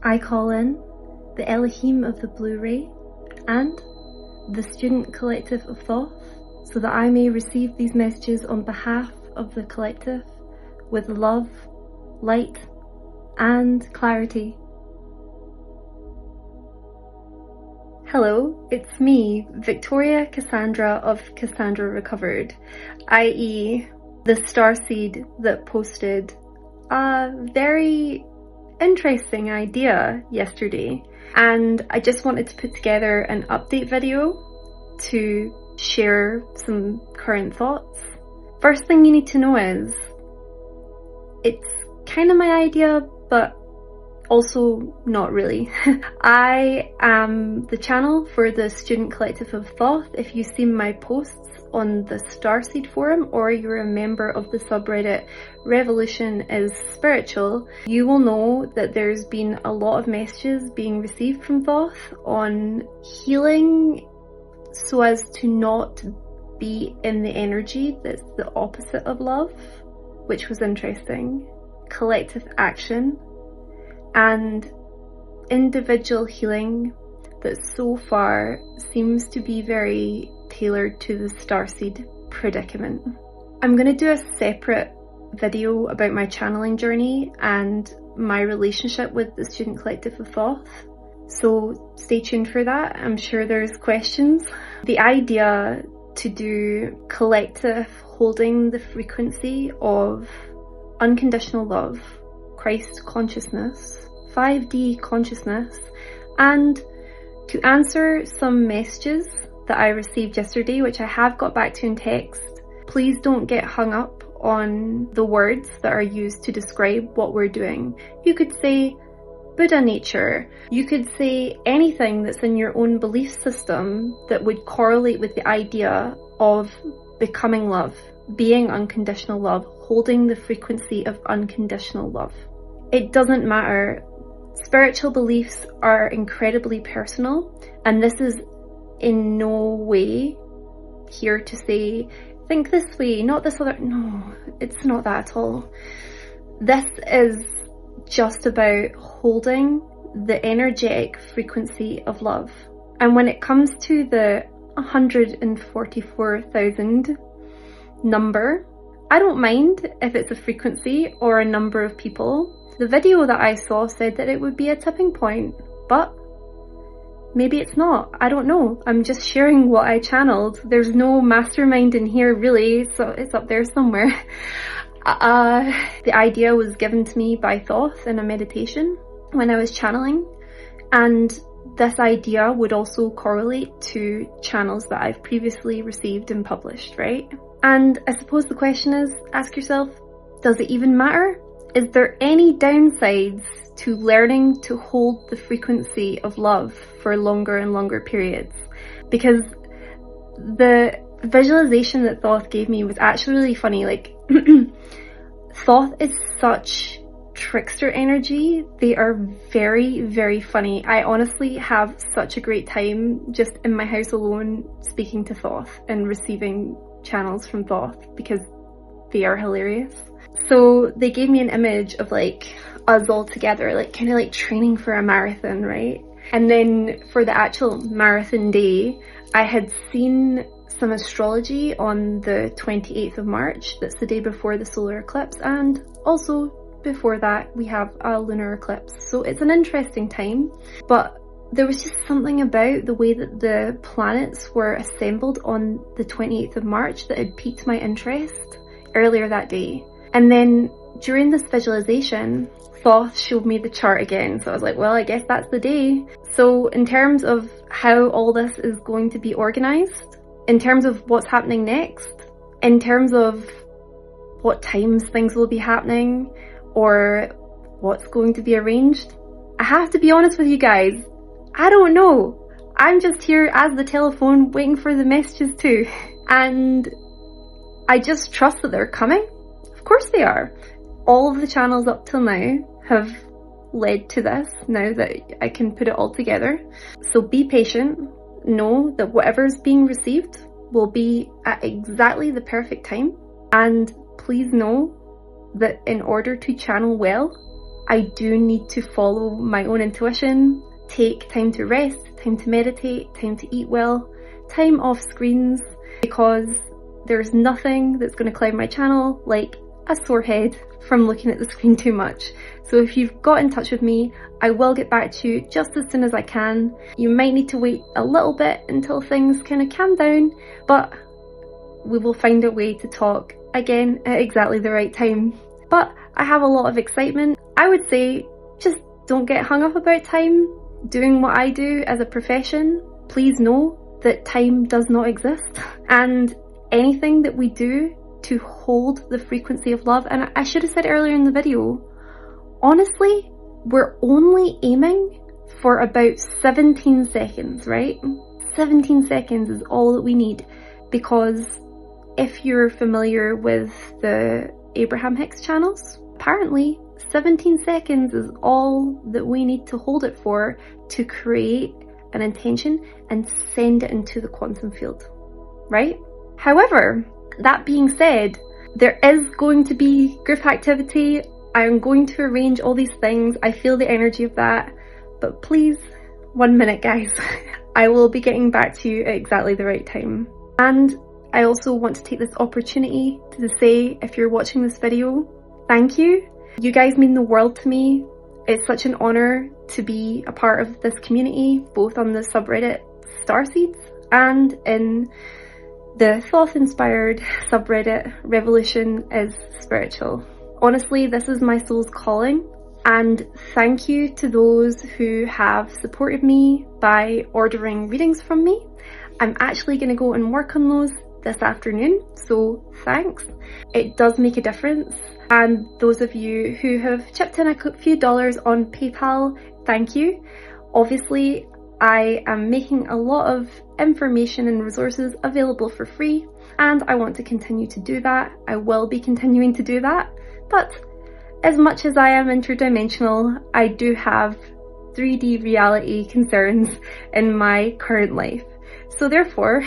I call in the Elohim of the Blue Ray and the Student Collective of Thoth, so that I may receive these messages on behalf of the collective with love, light, and clarity. Hello, it's me, Victoria Cassandra of Cassandra Recovered, i.e. the Starseed that posted a very interesting idea yesterday, and I just wanted to put together an update video to share some current thoughts. First thing you need to know is it's kind of my idea, but also not really. I am the channel for the Student Collective of Thoth. If you've seen my posts on the Starseed forum, or you're a member of the subreddit revolutionisspiritual, you will know that there's been a lot of messages being received from Thoth on healing so as to not be in the energy that's the opposite of love, which was interesting. Collective action and individual healing that so far seems to be very tailored to the Starseed predicament. I'm going to do a separate video about my channeling journey and my relationship with the Student Collective of Thoth, so stay tuned for that. I'm sure there's questions. The idea to do collective holding the frequency of unconditional love, Christ consciousness, 5D consciousness, and to answer some messages that I received yesterday, which I have got back to in text. Please don't get hung up on the words that are used to describe what we're doing. You could say Buddha nature. You could say anything that's in your own belief system that would correlate with the idea of becoming love, being unconditional love, holding the frequency of unconditional love. It doesn't matter. Spiritual beliefs are incredibly personal, and this is in no way here to say, think this way, not this other. No, it's not that at all. This is just about holding the energetic frequency of love. And when it comes to the 144,000 number, I don't mind if it's a frequency or a number of people. The video that I saw said that it would be a tipping point, but maybe it's not. I don't know. I'm just sharing what I channeled. There's no mastermind in here really, so it's up there somewhere. The idea was given to me by Thoth in a meditation when I was channeling, and this idea would also correlate to channels that I've previously received and published, right? And I suppose the question is, ask yourself, does it even matter? Is there any downsides to learning to hold the frequency of love for longer and longer periods? Because the visualization that Thoth gave me was actually really funny. Like, Thoth is such trickster energy. They are very, very funny. I honestly have such a great time just in my house alone speaking to Thoth and receiving channels from Thoth because they are hilarious. So they gave me an image of like us all together, like kind of like training for a marathon, right? And then for the actual marathon day, I had seen some astrology on the 28th of March. That's the day before the solar eclipse, and also before that we have a lunar eclipse. So it's an interesting time, but there was just something about the way that the planets were assembled on the 28th of March that had piqued my interest earlier that day. And then during this visualization, Thoth showed me the chart again. So I was like, well, I guess that's the day. So in terms of how all this is going to be organized, in terms of what's happening next, in terms of what times things will be happening, or what's going to be arranged, I have to be honest with you guys, I don't know. I'm just here as the telephone waiting for the messages too. And I just trust that they're coming. Of course they are. All of the channels up till now have led to this, now that I can put it all together. So be patient. Know that whatever's being received will be at exactly the perfect time. And please know that in order to channel well, I do need to follow my own intuition, take time to rest, time to meditate, time to eat well, time off screens, because there's nothing that's going to cloud my channel like a sore head from looking at the screen too much. So if you've got in touch with me, I will get back to you just as soon as I can. You might need to wait a little bit until things kind of calm down, but we will find a way to talk again at exactly the right time. But I have a lot of excitement. I would say just don't get hung up about time. Doing what I do as a profession, please know that time does not exist. And anything that we do to hold the frequency of love, and I should have said earlier in the video, honestly, we're only aiming for about 17 seconds, right? 17 seconds is all that we need, because if you're familiar with the Abraham Hicks channels, apparently 17 seconds is all that we need to hold it for to create an intention and send it into the quantum field, right? However, that being said, there is going to be group activity. I'm going to arrange all these things. I feel the energy of that. But please, 1 minute, guys. I will be getting back to you at exactly the right time. And I also want to take this opportunity to say, if you're watching this video, thank you. You guys mean the world to me. It's such an honor to be a part of this community, both on the subreddit Starseeds and in the Thoth-inspired subreddit revolutionisspiritual. Honestly, this is my soul's calling, and thank you to those who have supported me by ordering readings from me. I'm actually going to go and work on those this afternoon, so thanks. It does make a difference. And those of you who have chipped in a few dollars on PayPal, thank you. Obviously, I am making a lot of information and resources available for free, and I want to continue to do that. I will be continuing to do that, but as much as I am interdimensional, I do have 3D reality concerns in my current life. So therefore,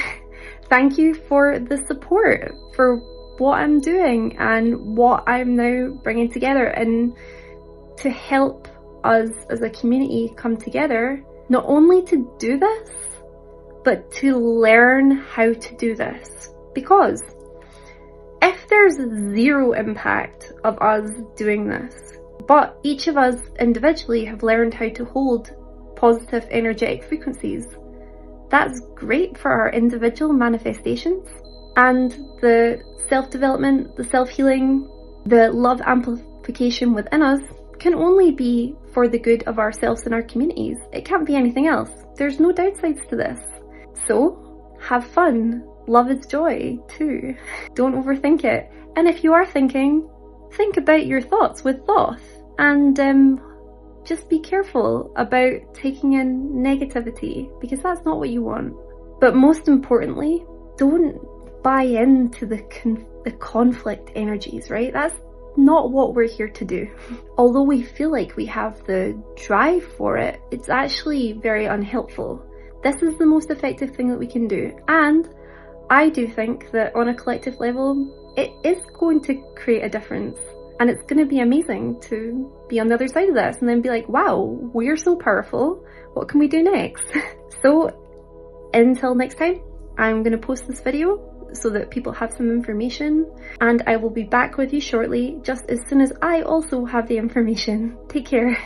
thank you for the support for what I'm doing and what I'm now bringing together, and to help us as a community come together, not only to do this, but to learn how to do this. Because if there's zero impact of us doing this, but each of us individually have learned how to hold positive energetic frequencies, that's great for our individual manifestations, and the self-development, the self-healing, the love amplification within us can only be for the good of ourselves and our communities. It can't be anything else. There's no downsides to this. So have fun. Love is joy too. Don't overthink it. And if you are thinking, think about your thoughts with Thoth, and just be careful about taking in negativity, because that's not what you want. But most importantly, don't buy into the conflict energies, right? That's not what we're here to do. Although we feel like we have the drive for it, it's actually very unhelpful. This is the most effective thing that we can do. And I do think that on a collective level, it is going to create a difference. And it's going to be amazing to be on the other side of this and then be like, wow, we're so powerful. What can we do next? So until next time, I'm going to post this video so that people have some information, and I will be back with you shortly, just as soon as I also have the information. Take care.